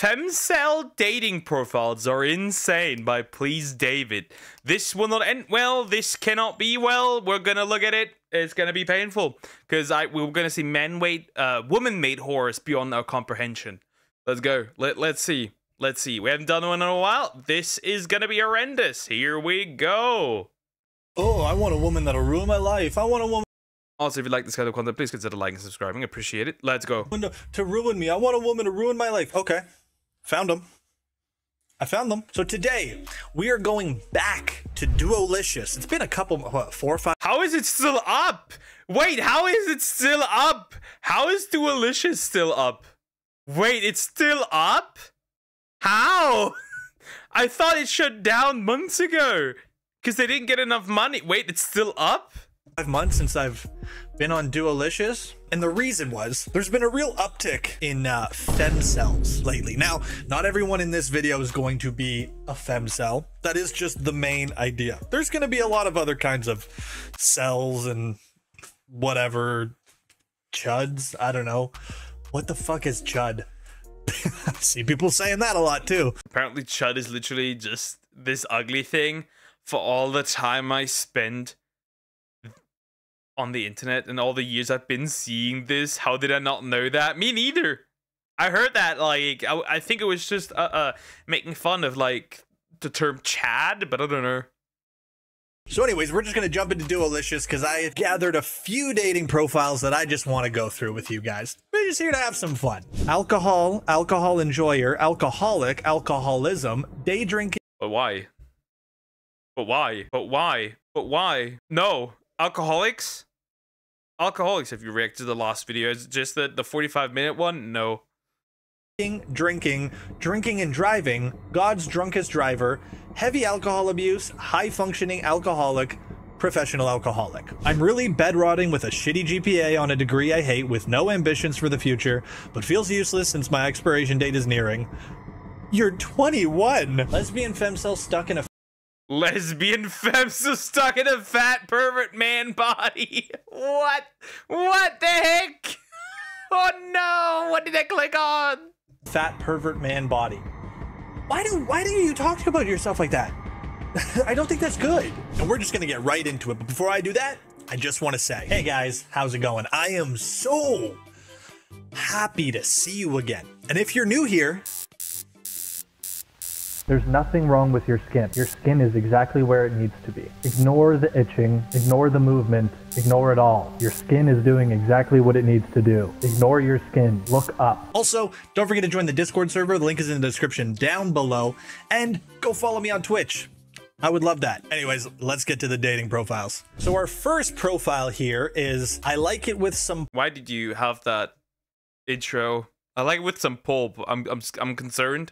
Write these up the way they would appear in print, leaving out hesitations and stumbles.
Femcel dating profiles are insane by PleaseDavid. This will not end well. This cannot be well. We're gonna look at it. It's gonna be painful because we're gonna see woman-made horrors beyond our comprehension. Let's go. Let's see. Let's see. We haven't done one in a while. This is gonna be horrendous. Here we go. Oh, I want a woman that'll ruin my life. I want a woman. Also, if you like this kind of content, please consider liking and subscribing. Appreciate it. Let's go. To ruin me. I want a woman to ruin my life. Okay. Found them. I found them. So today, we are going back to Duolicious. It's been a couple, what, 4 or 5? How is it still up? Wait, how is it still up? How is Duolicious still up? Wait, it's still up? How? I thought it shut down months ago because they didn't get enough money. Wait, it's still up? 5 months since I've been on Duolicious, and the reason was there's been a real uptick in femcels lately. Now, not everyone in this video is going to be a femcel. That is just the main idea. There's going to be a lot of other kinds of cells and whatever chuds. I don't know. What the fuck is chud? I see people saying that a lot too. Apparently chud is literally just this ugly thing. For all the time I spend on the internet and all the years I've been seeing this, how did I not know that? Me neither. I heard that, like, I think it was just making fun of, like, the term Chad, but I don't know. So anyways, we're just going to jump into Duolicious because I gathered a few dating profiles that I just want to go through with you guys. We're just here to have some fun. Alcohol, alcohol enjoyer, alcoholic, alcoholism, day drinking. But why? But why? But why? But why? No. Alcoholics? Alcoholics, if you react to the last video, is it just the 45-minute one? No. Drinking and driving, God's drunkest driver, heavy alcohol abuse, high-functioning alcoholic, professional alcoholic. I'm really bedrotting with a shitty GPA on a degree I hate with no ambitions for the future, but feels useless since my expiration date is nearing. You're 21! Lesbian femcel stuck in a Lesbian femcel stuck in a fat pervert man body. What? What the heck? Oh no! What did I click on? Fat pervert man body. Why do you talk about yourself like that? I don't think that's good. And we're just gonna get right into it. But before I do that, I just want to say, hey guys, how's it going? I am so happy to see you again. And if you're new here, there's nothing wrong with your skin. Your skin is exactly where it needs to be. Ignore the itching, ignore the movement, ignore it all. Your skin is doing exactly what it needs to do. Ignore your skin, look up. Also, don't forget to join the Discord server. The link is in the description down below. And go follow me on Twitch. I would love that. Anyways, let's get to the dating profiles. So our first profile here is, I like it with some... Why did you have that intro? I like it with some pulp. I'm concerned.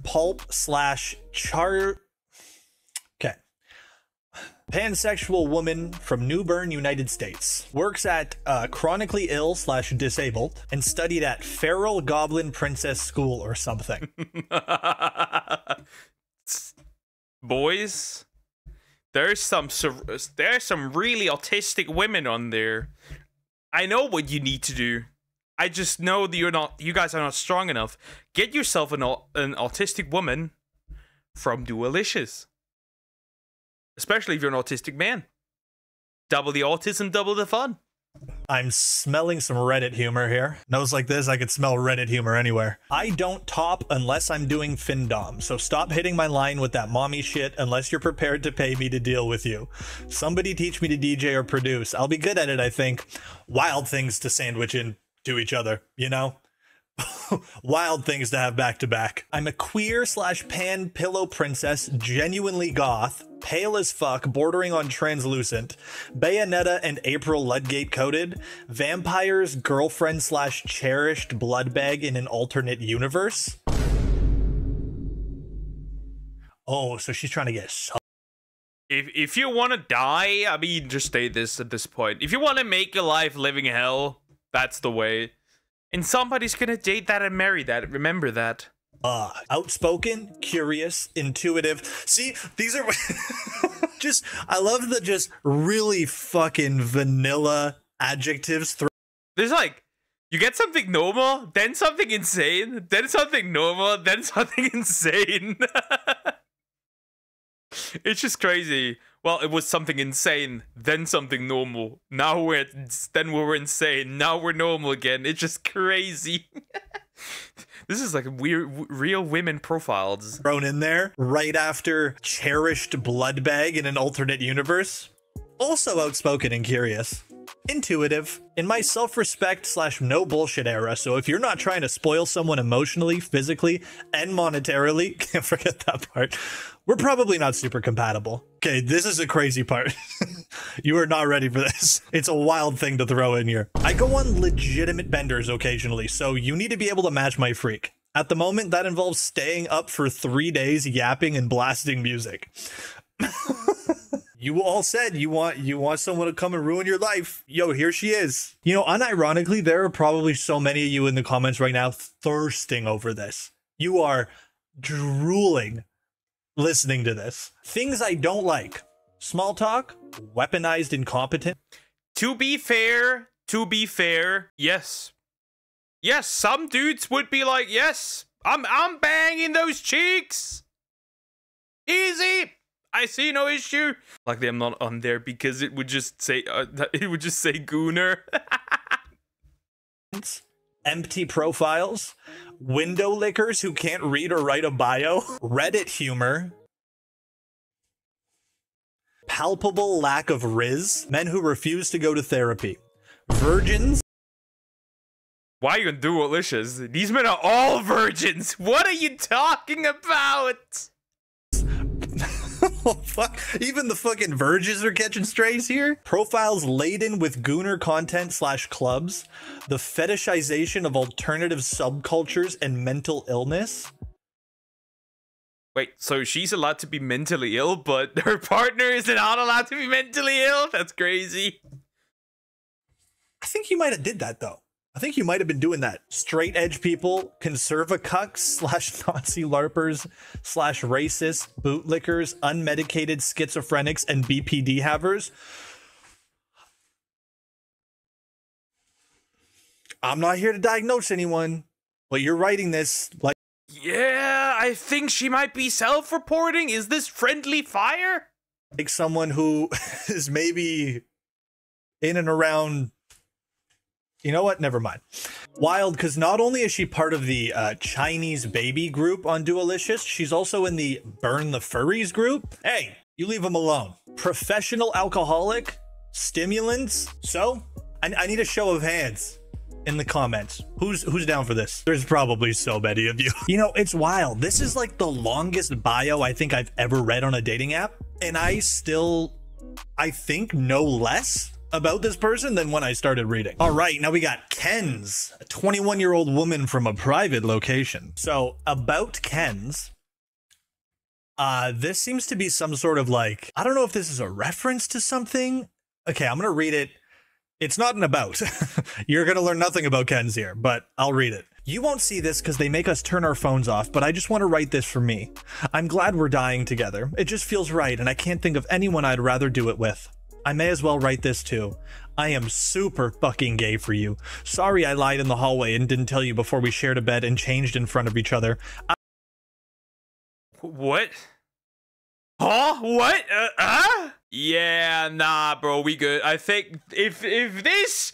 Pulp slash char. Okay. Pansexual woman from New Bern, United States. Works at chronically ill slash disabled and studied at Feral Goblin Princess School or something. Boys, there's some really autistic women on there. I know what you need to do. I just know that you guys are not strong enough. Get yourself an autistic woman from Duolicious. Especially if you're an autistic man. Double the autism, double the fun. I'm smelling some Reddit humor here. Nose like this, I could smell Reddit humor anywhere. I don't top unless I'm doing findom, so stop hitting my line with that mommy shit unless you're prepared to pay me to deal with you. Somebody teach me to DJ or produce. I'll be good at it, I think. Wild things to sandwich in to each other, you know? Wild things to have back to back. I'm a queer slash pan pillow princess, genuinely goth, pale as fuck, bordering on translucent, Bayonetta and April Ludgate coded, vampire's girlfriend slash cherished blood bag in an alternate universe. Oh, so she's trying to get so. If you want to die, I mean, just say this at this point. If you want to make your life living hell, that's the way. And somebody's gonna date that and marry that. Remember that. Outspoken, curious, intuitive. See, these are just, I love the just really fucking vanilla adjectives. There's like, You get something normal, then something insane, then something normal, then something insane. It's just crazy. Well, it was something insane, then something normal. Now then we're insane. Now we're normal again. It's just crazy. This is like weird, real women profiles. Thrown in there right after cherished blood bag in an alternate universe. Also outspoken and curious. Intuitive. In my self-respect / no bullshit era, so if you're not trying to spoil someone emotionally, physically, and monetarily, can't forget that part, we're probably not super compatible. Okay, this is a crazy part. You are not ready for this. It's a wild thing to throw in here. I go on legitimate benders occasionally, so you need to be able to match my freak. At the moment, that involves staying up for 3 days yapping and blasting music. You all said you want someone to come and ruin your life. Yo, here she is. You know, unironically, there are probably so many of you in the comments right now thirsting over this. You are drooling listening to this. Things I don't like. Small talk, weaponized incompetence. To be fair, yes. Yes, some dudes would be like, yes, I'm banging those cheeks. Easy. I see no issue. Luckily, I'm not on there because it would just say gooner. Empty profiles, window lickers who can't read or write a bio, Reddit humor, palpable lack of riz, men who refuse to go to therapy, virgins. Why are you gonna do delicious? These men are all virgins. What are you talking about? Oh, fuck. Even the fucking virgins are catching strays here. Profiles laden with gooner content / clubs. The fetishization of alternative subcultures and mental illness. Wait, so she's allowed to be mentally ill, but her partner is not allowed to be mentally ill? That's crazy. I think you might have did that, though. I think you might have been doing that. Straight edge people, conservacucks / Nazi LARPers / racists, bootlickers, unmedicated schizophrenics, and BPD havers. I'm not here to diagnose anyone, but you're writing this like... Yeah, I think she might be self-reporting. Is this friendly fire? Like someone who is maybe in and around... You know what? Never mind. Wild, because not only is she part of the Chinese baby group on Dualicious, she's also in the Burn the Furries group. Hey, you leave them alone. Professional alcoholic, stimulants. So, I need a show of hands in the comments. Who's down for this? There's probably so many of you. You know, it's wild. This is like the longest bio I think I've ever read on a dating app, and I think know less about this person than when I started reading. All right, now we got Ken's, a 21-year-old woman from a private location. So about Ken's, this seems to be some sort of like, I don't know if this is a reference to something. Okay, I'm gonna read it. It's not an about. You're gonna learn nothing about Ken's here, but I'll read it. You won't see this because they make us turn our phones off, but I just want to write this for me. I'm glad we're dying together. It just feels right, and I can't think of anyone I'd rather do it with. I may as well write this too. I am super fucking gay for you. Sorry I lied in the hallway and didn't tell you before we shared a bed and changed in front of each other. What? Huh? What? Yeah, nah, bro, we good. I think if this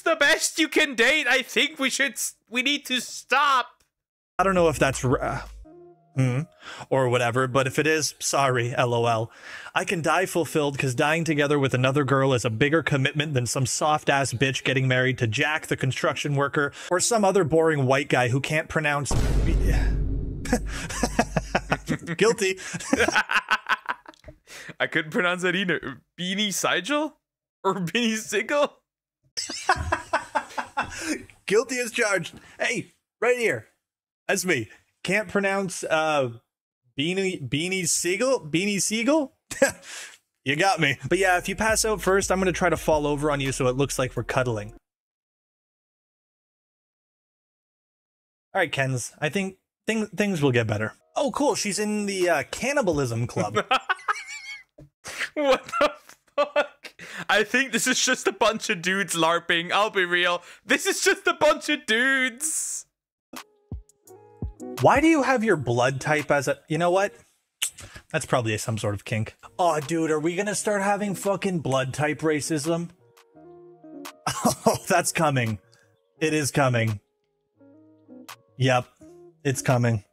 the best you can date, I think we need to stop. I don't know if that's or whatever, but if it is, sorry, lol. I can die fulfilled because dying together with another girl is a bigger commitment than some soft-ass bitch getting married to Jack the construction worker or some other boring white guy who can't pronounce... Guilty. I couldn't pronounce that either. Beanie Sigil? Or Beanie Sigil? Guilty as charged. Hey, right here. That's me. Can't pronounce Beanie Siegel? You got me. But yeah, if you pass out first, I'm going to try to fall over on you so it looks like we're cuddling. All right, Kens. I think things will get better. Oh, cool. She's in the cannibalism club. What the fuck? I think this is just a bunch of dudes LARPing. I'll be real. This is just a bunch of dudes. Why do you have your blood type as a... You know what? That's probably some sort of kink. Oh, dude, are we gonna start having fucking blood type racism? Oh, that's coming. It is coming. Yep, it's coming.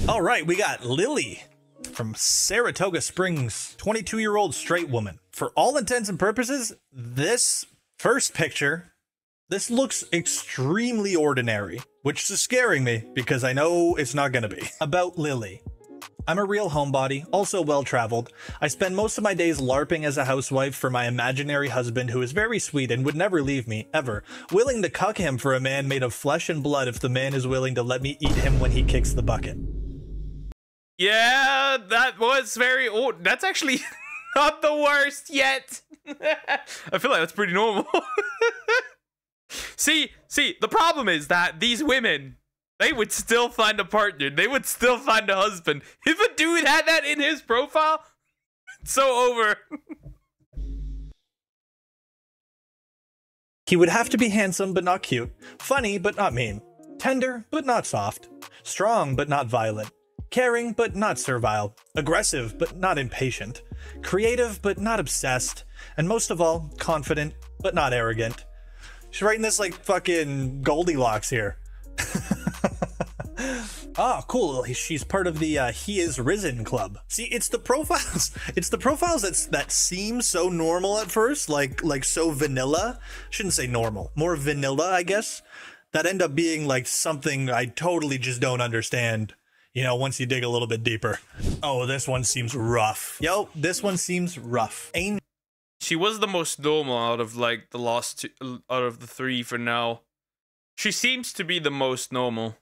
All right, we got Lily from Saratoga Springs, 22-year-old straight woman. For all intents and purposes, this first picture, this looks extremely ordinary, which is scaring me because I know it's not gonna be. About Lily. I'm a real homebody, also well-traveled. I spend most of my days LARPing as a housewife for my imaginary husband who is very sweet and would never leave me, ever. Willing to cuck him for a man made of flesh and blood if the man is willing to let me eat him when he kicks the bucket. Yeah, that was very old. That's actually not the worst yet. I feel like that's pretty normal. See, the problem is that these women... They would still find a partner. They would still find a husband. If a dude had that in his profile, it's so over. He would have to be handsome but not cute, funny but not mean, tender but not soft, strong but not violent, caring but not servile, aggressive but not impatient, creative but not obsessed, and most of all, confident but not arrogant. She's writing this like fucking Goldilocks here. Oh, cool. She's part of the He Is Risen club. See, it's the profiles. It's the profiles that seem so normal at first, like so vanilla. Shouldn't say normal, more vanilla, I guess. That end up being like something I totally just don't understand. You know, once you dig a little bit deeper. Oh, this one seems rough. Yo, this one seems rough. She was the most normal out of like the last two, out of the three for now. She seems to be the most normal.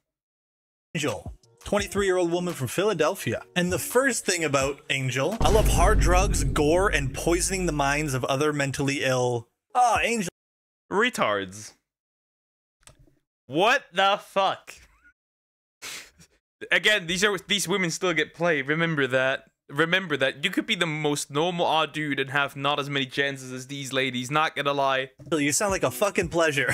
Angel, 23-year-old woman from Philadelphia. And the first thing about Angel, I love hard drugs, gore, and poisoning the minds of other mentally ill. Ah, Angel. Retards. What the fuck? Again, these women still get played. Remember that. Remember that. You could be the most normal odd dude and have not as many chances as these ladies. Not gonna lie. You sound like a fucking pleasure.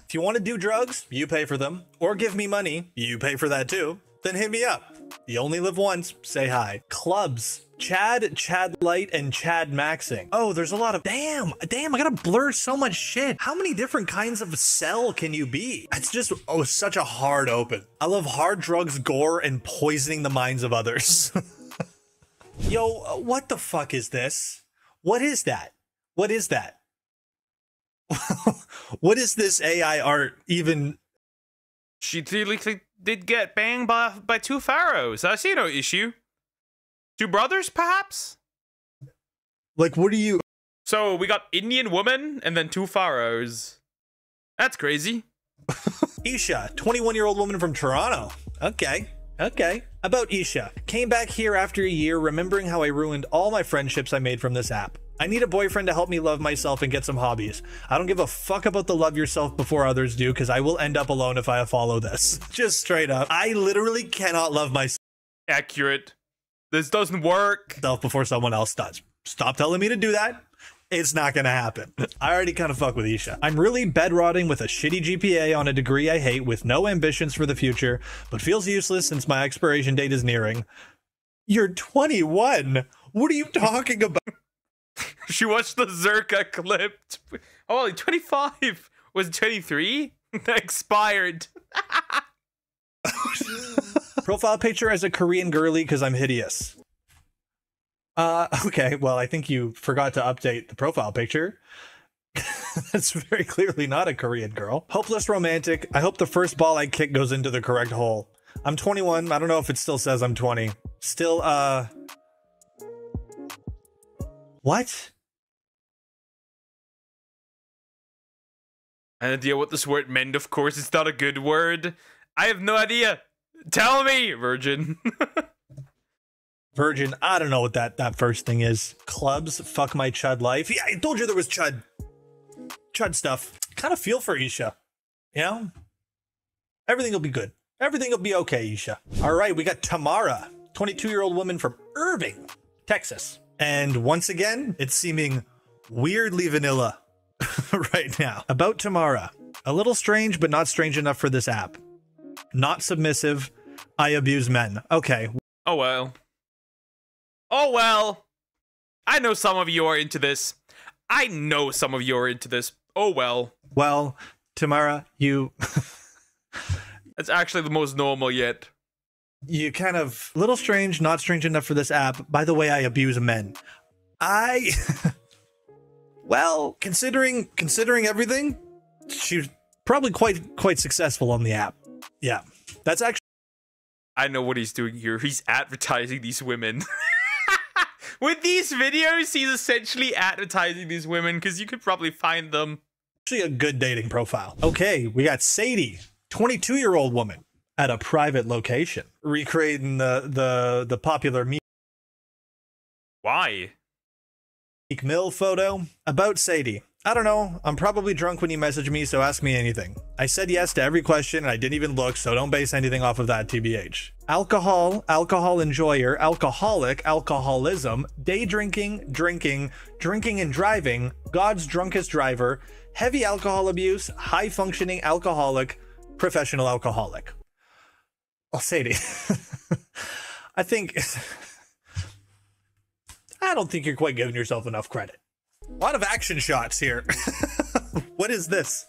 If you want to do drugs, you pay for them. Or give me money, you pay for that too. Then hit me up. You only live once, say hi. Clubs. Chad, Chad Light, and Chad Maxing. Oh, there's a lot of... Damn, I gotta blur so much shit. How many different kinds of cell can you be? It's just, oh, such a hard open. I love hard drugs, gore, and poisoning the minds of others. Yo, what the fuck is this? What is that? What is that? What is this AI art even? She clearly did get banged by two pharaohs. I see no issue. Two brothers, perhaps? Like, what are you? So we got Indian woman and then two pharaohs. That's crazy. Isha, 21-year-old woman from Toronto. Okay. About Isha. Came back here after a year, remembering how I ruined all my friendships I made from this app. I need a boyfriend to help me love myself and get some hobbies. I don't give a fuck about the love yourself before others do, because I will end up alone if I follow this. Just straight up. I literally cannot love myself. Accurate. This doesn't work. Before someone else does. Stop telling me to do that. It's not gonna happen. I already kind of fuck with Isha. I'm really bedrotting with a shitty GPA on a degree I hate with no ambitions for the future, but feels useless since my expiration date is nearing. You're 21. What are you talking about? She watched the Zerka clip. Oh, 25. Was 23? Expired. Profile picture as a Korean girly because I'm hideous. Okay, well, I think you forgot to update the profile picture. That's very clearly not a Korean girl. Hopeless romantic. I hope the first ball I kick goes into the correct hole. I'm 21. I don't know if it still says I'm 20. Still, what? An idea what this word meant, of course. It's not a good word. I have no idea. Tell me, virgin. Virgin, I don't know what that first thing is. Clubs, fuck my chud life. Yeah, I told you there was chud stuff. Kind of feel for Isha. You know? Everything will be good. Everything will be okay, Isha. All right, we got Tamara, 22-year-old woman from Irving, Texas. And once again, it's seeming weirdly vanilla right now. About Tamara. A little strange, but not strange enough for this app. Not submissive. I abuse men. Okay. Oh well. Oh well. I know some of you are into this. I know some of you are into this. Oh well. Well, Tamara, you... It's actually the most normal yet. You kind of... Little strange, not strange enough for this app. By the way, I abuse men. Well, considering everything, she's probably quite successful on the app. Yeah. That's actually... I know what he's doing here. He's advertising these women. With these videos, he's essentially advertising these women because you could probably find them. Actually a good dating profile. Okay, we got Sadie, 22-year-old woman at a private location, recreating the popular Meek Why? Mill photo. About Sadie. I don't know. I'm probably drunk when you message me, so ask me anything. I said yes to every question and I didn't even look, so don't base anything off of that, TBH. Alcohol, alcohol enjoyer, alcoholic, alcoholism, day drinking, drinking and driving, God's drunkest driver, heavy alcohol abuse, high functioning alcoholic, professional alcoholic. Oh, Sadie. I don't think you're quite giving yourself enough credit. A lot of action shots here. What is this?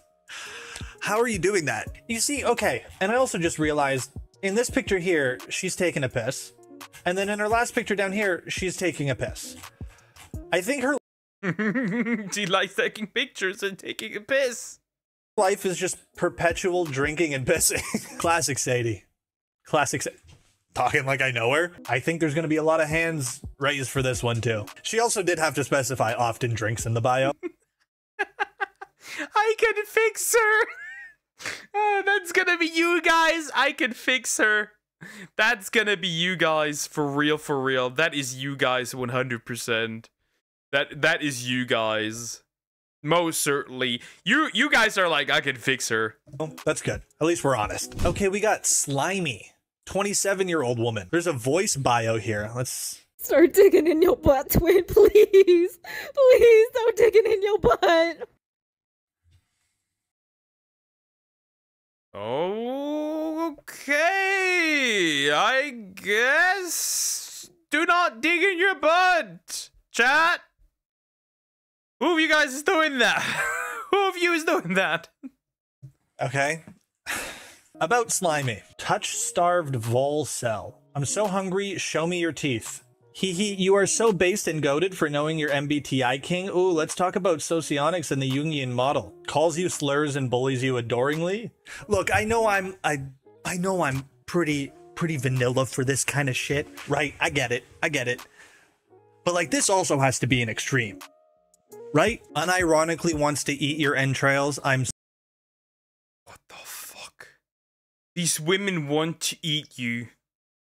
How are you doing that? You see, okay, and I also just realized in this picture here, she's taking a piss. And then in her last picture down here, she's taking a piss. I think her She likes taking pictures and taking a piss. life is just perpetual drinking and pissing. Classic Sadie. Classic Sadie. Talking like I know her. I think there's going to be a lot of hands raised for this one too. She also did have to specify often drinks in the bio. I can fix her. That's gonna be you guys. I can fix her. That's gonna be you guys for real, for real. That is you guys 100%. That is you guys. Most certainly. You guys are like, I can fix her. Oh, that's good. At least we're honest. Okay, we got Slimy. 27-year-old woman. There's a voice bio here. Let's start digging in your butt, twin, please. Please start digging in your butt. Okay, I guess. Do not dig in your butt, chat. Who of you guys is doing that? Who of you is doing that? Okay. About Slimy. Touch-starved vol cell. I'm so hungry, show me your teeth. Hee, you are so based and goated for knowing your MBTI king. Ooh, let's talk about socionics and the Jungian model. Calls you slurs and bullies you adoringly. Look, I know I'm pretty vanilla for this kind of shit. Right, I get it. But like, this also has to be an extreme. Right? Unironically wants to eat your entrails. What the fuck? These women want to eat you.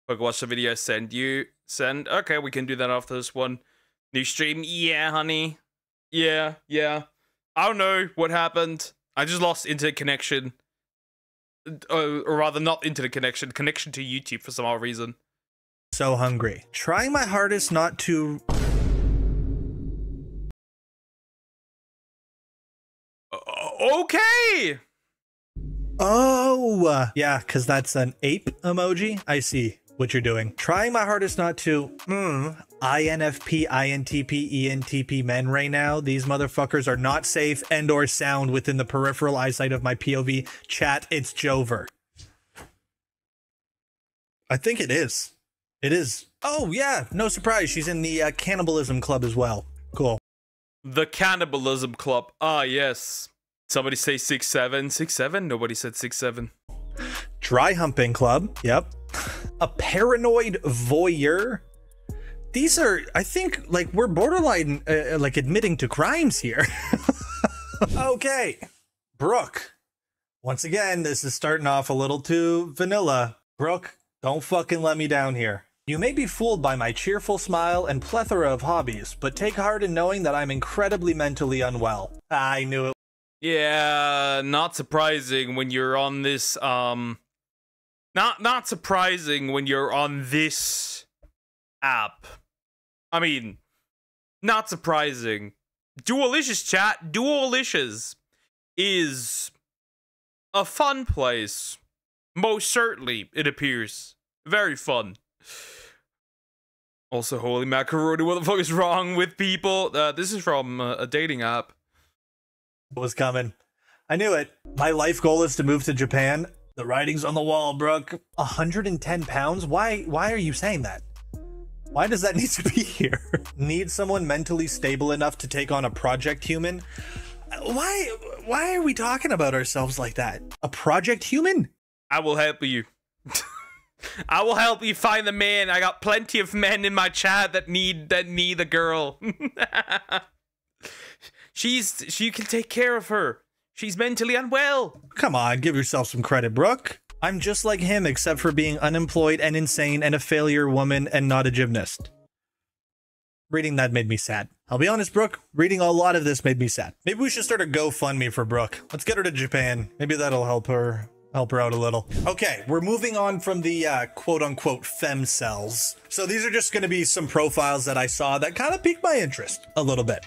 Look, watch the video. Send. Okay, we can do that after this one. New stream. Yeah, honey. Yeah. I don't know what happened. I just lost internet connection. Or rather, not internet connection. Connection to YouTube for some odd reason. So hungry. Trying my hardest not to... Okay! Oh, yeah, because that's an ape emoji. I see what you're doing. Trying my hardest not to, INFP, INTP, ENTP men right now. These motherfuckers are not safe and or sound within the peripheral eyesight of my POV. Chat, it's Jover. I think it is. It is. Oh, yeah, no surprise. She's in the cannibalism club as well. Cool. The cannibalism club. Ah, yes. Somebody say 6'7". 6'7"? Nobody said 6'7". Dry humping club. Yep. A paranoid voyeur. These are, I think, like, we're borderline, like, admitting to crimes here. Okay. Brooke. Once again, this is starting off a little too vanilla. Brooke, don't fucking let me down here. You may be fooled by my cheerful smile and plethora of hobbies, but take heart in knowing that I'm incredibly mentally unwell. I knew it. Yeah, not surprising when you're on this, not surprising when you're on this app. I mean, not surprising. Dualicious chat. Dualicious is a fun place. Most certainly, it appears. Very fun. Also, holy macaroni, what the fuck is wrong with people? This is from a dating app. Was coming. I knew it. My life goal is to move to Japan. The writing's on the wall, Brooke. 110 pounds? Why are you saying that? Why does that need to be here? Need someone mentally stable enough to take on a project human? Why are we talking about ourselves like that? A project human? I will help you. I will help you find the man. I got plenty of men in my chat that need a girl. She can take care of her. She's mentally unwell. Come on, give yourself some credit, Brooke. I'm just like him, except for being unemployed and insane and a failure woman and not a gymnast. Reading that made me sad. I'll be honest, Brooke, reading a lot of this made me sad. Maybe we should start a GoFundMe for Brooke. Let's get her to Japan. Maybe that'll help her out a little. Okay, we're moving on from the quote-unquote femcels. So these are just going to be some profiles that I saw that kind of piqued my interest a little bit.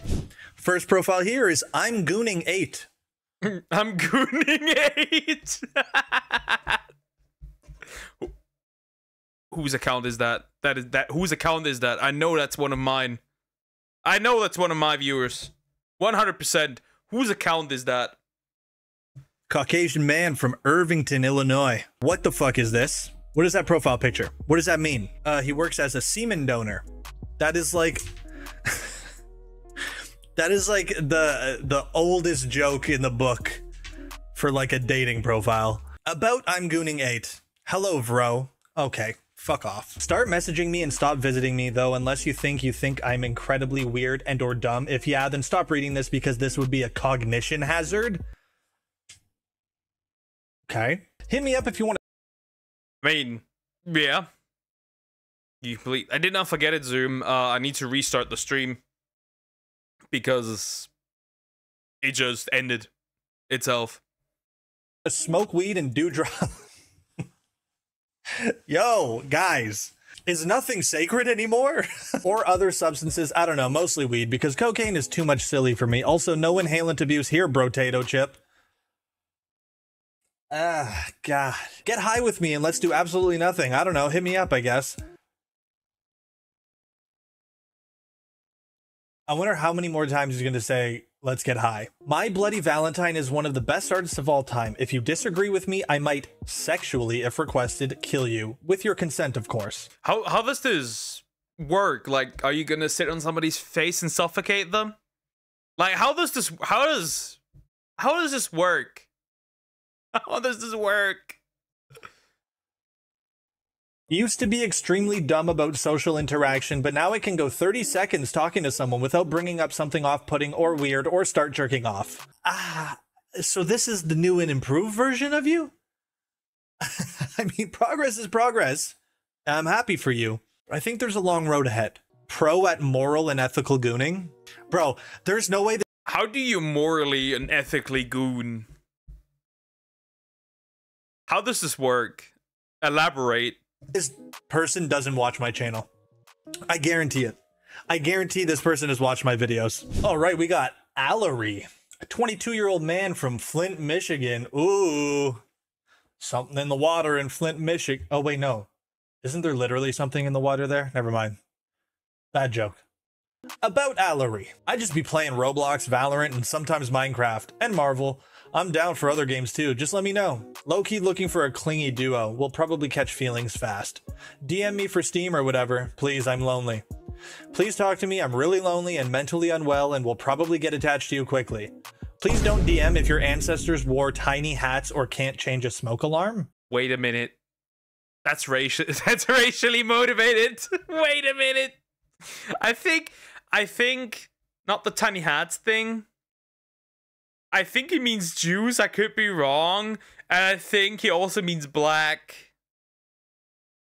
First profile here is I'm Gooning 8. I'm Gooning 8. Whose account is that? Whose account is that? I know that's one of mine. I know that's one of my viewers. 100%. Whose account is that? Caucasian man from Irvington, Illinois. What the fuck is this? What is that profile picture? What does that mean? He works as a semen donor. That is like that is like the oldest joke in the book for like a dating profile. About I'm Gooning 8. Hello, bro. Okay, fuck off. Start messaging me and stop visiting me, though, unless you think I'm incredibly weird and or dumb. If yeah, then stop reading this because this would be a cognition hazard. Okay. Hit me up if you want to. I mean, yeah. I did not forget it, Zoom. I need to restart the stream because it just ended itself. Smoke weed and do drugs. Yo, guys, is nothing sacred anymore? Or other substances? I don't know, mostly weed, because cocaine is too much silly for me. Also, no inhalant abuse here, brotato chip. Ah, God. Get high with me and let's do absolutely nothing. I don't know, hit me up, I guess. I wonder how many more times he's going to say, let's get high. My Bloody Valentine is one of the best artists of all time. If you disagree with me, I might sexually, if requested, kill you. With your consent, of course. How does this work? Like, are you going to sit on somebody's face and suffocate them? Like, how does this work? How does this work? Used to be extremely dumb about social interaction, but now I can go 30 seconds talking to someone without bringing up something off-putting or weird or start jerking off. Ah, so this is the new and improved version of you? I mean, progress is progress. I'm happy for you. I think there's a long road ahead. Pro at moral and ethical gooning? Bro, there's no way that— How do you morally and ethically goon? How does this work? Elaborate. this person doesn't watch my channel. I guarantee it. I guarantee this person has watched my videos. All right, we got Allery, a 22-year-old man from Flint, Michigan. Ooh, something in the water in Flint, Michigan. Oh, wait, no. Isn't there literally something in the water there? Never mind. Bad joke. About Allery. I just be playing Roblox, Valorant, and sometimes Minecraft, and Marvel. I'm down for other games too, just let me know. Low-key looking for a clingy duo. We'll probably catch feelings fast. DM me for Steam or whatever. Please, I'm lonely. Please talk to me, I'm really lonely and mentally unwell and will probably get attached to you quickly. Please don't DM if your ancestors wore tiny hats or can't change a smoke alarm. Wait a minute. That's racially motivated. Wait a minute. I think not the tiny hats thing. I think he means Jews. I could be wrong. And I think he also means black.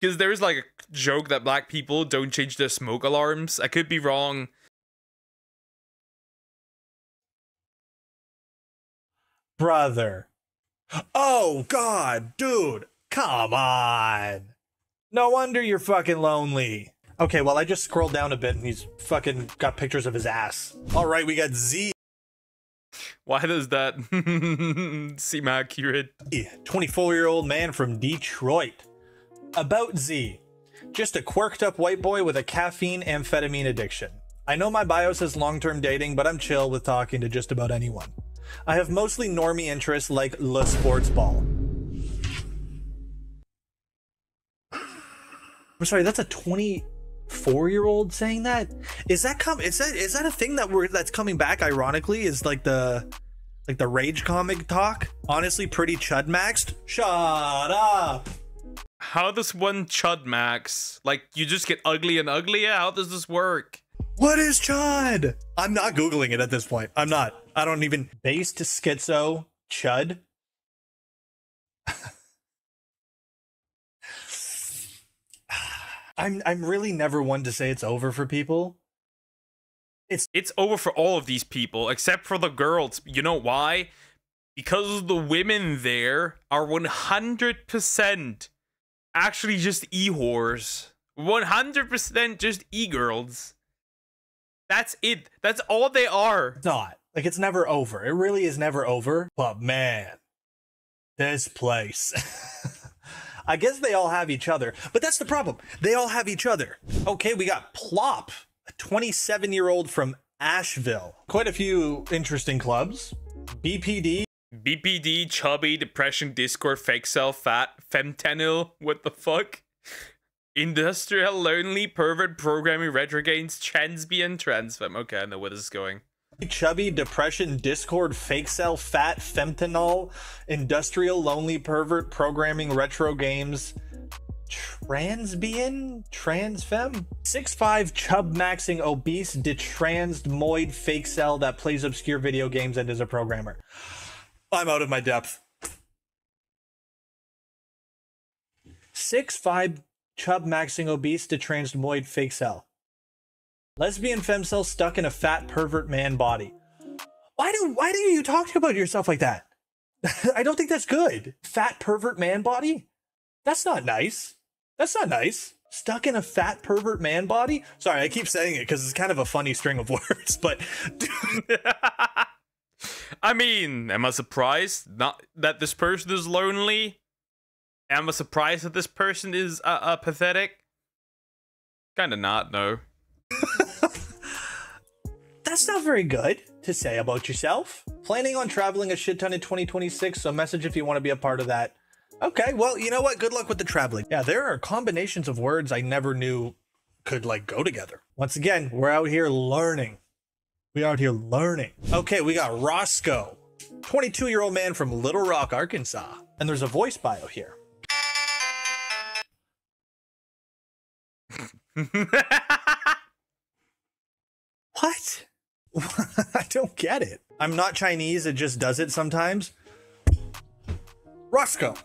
Because there's like a joke that black people don't change their smoke alarms. I could be wrong. Brother. Oh, God, dude. Come on. No wonder you're fucking lonely. Okay, well, I just scrolled down a bit and he's fucking got pictures of his ass. All right, we got Z. Why does that seem accurate? 24-year-old man from Detroit. About Z. Just a quirked up white boy with a caffeine amphetamine addiction. I know my bio says long-term dating, but I'm chill with talking to just about anyone. I have mostly normie interests like le sports ball. I'm sorry, that's a 24-year-old saying that? Is that a thing that's coming back ironically? Is like the rage comic talk? Honestly, pretty chud maxed. Shut up. How does one chud max? Like, you just get ugly and uglier? How does this work? What is chud? I'm not Googling it at this point. I'm not. I don't even. Base to schizo chud. I'm really never one to say it's over for people. It's over for all of these people, except for the girls. You know why? Because the women there are 100% actually just e-whores. 100% just e-girls. That's it. That's all they are. It's not. Like, it's never over. It really is never over. But man, this place. I guess they all have each other. But that's the problem. They all have each other. Okay, we got Plop, a 27-year-old from Asheville. Quite a few interesting clubs. BPD, chubby, depression, Discord, fake self, fat, femtenil, what the fuck? Industrial, lonely, pervert, programming, retro games, transbian, transfem. Okay, I know where this is going. Chubby, depression, Discord, fake self, fat, femtanol, industrial, lonely, pervert, programming, retro games, transbian, transfem, 6'5", chub maxing, obese, detransmoid, fake cell that plays obscure video games and is a programmer. I'm out of my depth. 6'5", chub maxing, obese, detransmoid, fake cell. Lesbian femcel stuck in a fat pervert man body. Why do you talk about yourself like that? I don't think that's good. Fat pervert man body? That's not nice. That's not nice. Stuck in a fat pervert man body? Sorry, I keep saying it because it's kind of a funny string of words, but... I mean, am I surprised not that this person is lonely? Am I surprised that this person is pathetic? Kinda not, no. That's not very good to say about yourself. Planning on traveling a shit ton in 2026, so message if you want to be a part of that. Okay, well, you know what? Good luck with the traveling. Yeah, there are combinations of words I never knew could, like, go together. Once again, we're out here learning. We out here learning. Okay, we got Roscoe, 22-year-old man from Little Rock, Arkansas. And there's a voice bio here. What? I don't get it. I'm not Chinese, it just does it sometimes. Roscoe.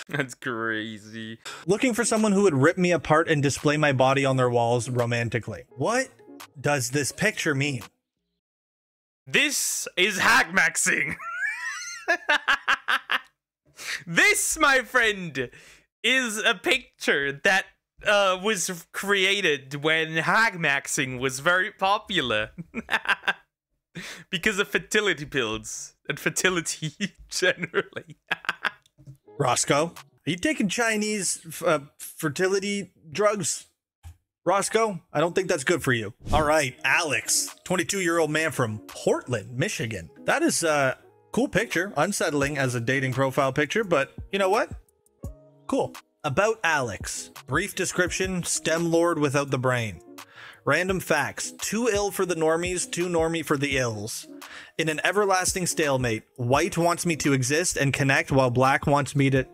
That's crazy. Looking for someone who would rip me apart and display my body on their walls romantically. What does this picture mean? This is hack maxing. This, my friend, is a picture that was created when hag maxing was very popular. Because of fertility pills and fertility generally. Roscoe, are you taking Chinese fertility drugs? Roscoe, I don't think that's good for you. All right, Alex, 22-year-old man from Portland, Michigan. That is a cool picture, unsettling as a dating profile picture, but you know what? Cool. About Alex. Brief description, STEM lord without the brain. Random facts. Too ill for the normies, too normie for the ills. In an everlasting stalemate, white wants me to exist and connect while black wants me to...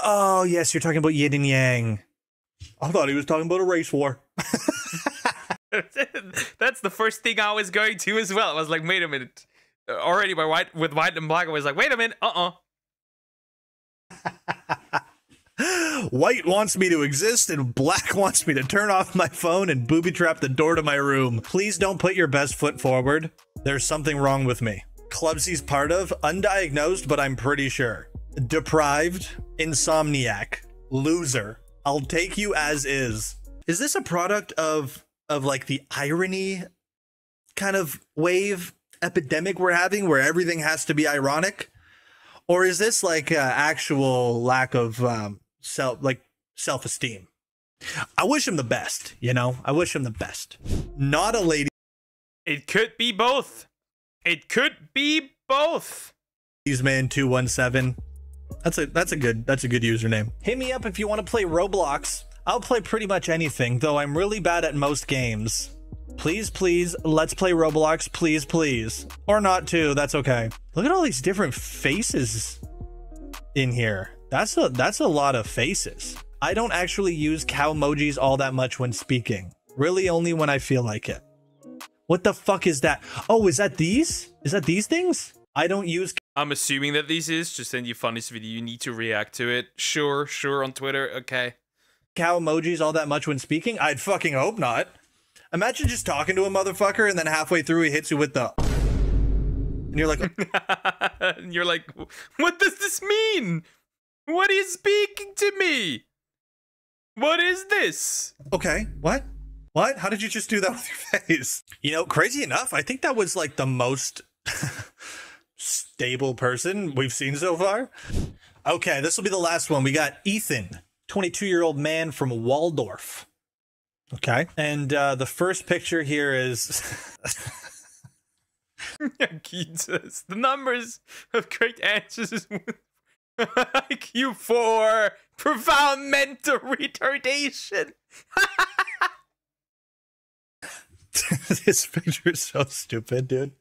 Oh, yes, you're talking about yin and yang. I thought he was talking about a race war. That's the first thing I was going to as well. I was like, wait a minute. Already with white and black, I was like, wait a minute, White wants me to exist and black wants me to turn off my phone and booby trap the door to my room. Please don't put your best foot forward. There's something wrong with me. Clubs he's part of, undiagnosed, but I'm pretty sure. Deprived, insomniac, loser, I'll take you as is. Is this a product of like the irony kind of wave epidemic we're having where everything has to be ironic? Or is this like actual lack of self-esteem? I wish him the best, you know? I wish him the best. Not a lady. It could be both. It could be both. Man 217. That's a good username. Hit me up if you want to play Roblox. I'll play pretty much anything, though I'm really bad at most games. Please, please, let's play Roblox, please, please. Or not too, that's okay. Look at all these different faces in here. That's a lot of faces. I don't actually use cow emojis all that much when speaking. Really only when I feel like it. What the fuck is that? Oh, is that these? Is that these things? I don't use... I'm assuming that this is just in your funniest video. You need to react to it. Sure, on Twitter. Okay. Cow emojis all that much when speaking? I'd fucking hope not. Imagine just talking to a motherfucker and then halfway through he hits you with the... And you're like... And you're like, what does this mean? What are you speaking to me? What is this? Okay, what? What? How did you just do that with your face? You know, crazy enough, I think that was like the most stable person we've seen so far. Okay, this will be the last one. We got Ethan, 22-year-old man from Waldorf. Okay, and the first picture here is... Jesus, the numbers of correct answers is IQ 4, profound mental retardation. This picture is so stupid, dude.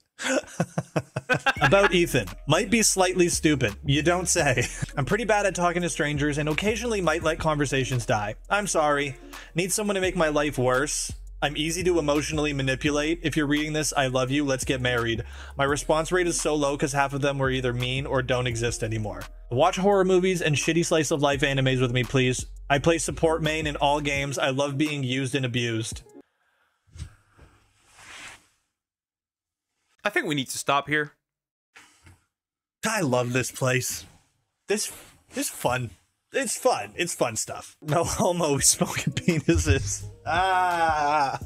About Ethan. Might be slightly stupid. You don't say. I'm pretty bad at talking to strangers and occasionally might let conversations die. I'm sorry. Need someone to make my life worse. I'm easy to emotionally manipulate. If you're reading this, I love you. Let's get married. My response rate is so low because half of them were either mean or don't exist anymore. Watch horror movies and shitty slice of life animes with me, please. I play support main in all games. I love being used and abused. I think we need to stop here. I love this place. This fun. It's fun. It's fun stuff. No homo smoking penises. Ah.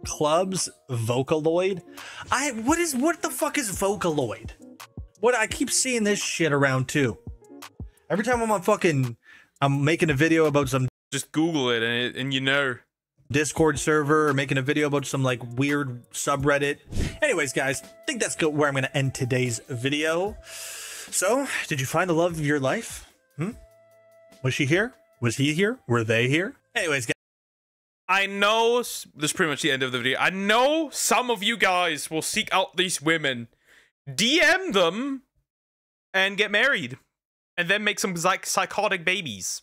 Clubs Vocaloid. What the fuck is Vocaloid? What, I keep seeing this shit around too. Every time I'm making a video about some, just Google it and you know. Discord server or making a video about some like weird subreddit. Anyways, guys, I think that's where I'm going to end today's video. So, did you find the love of your life? Was she here? Was he here? Were they here? Anyways, guys. I know this is pretty much the end of the video. I know some of you guys will seek out these women, DM them, and get married, and then make some like psychotic babies.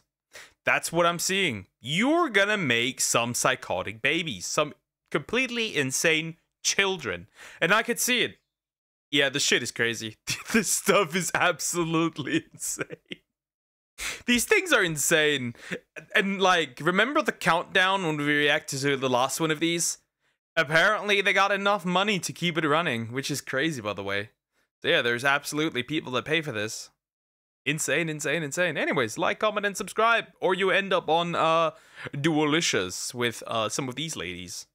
That's what I'm seeing. You're gonna make some psychotic babies, some completely insane children, and I could see it. Yeah, the shit is crazy. This stuff is absolutely insane. These things are insane. And like, remember the countdown when we reacted to the last one of these? Apparently they got enough money to keep it running, which is crazy, by the way. So yeah, there's absolutely people that pay for this. Insane, insane, insane. Anyways, like, comment, and subscribe, or you end up on Dualicious with some of these ladies.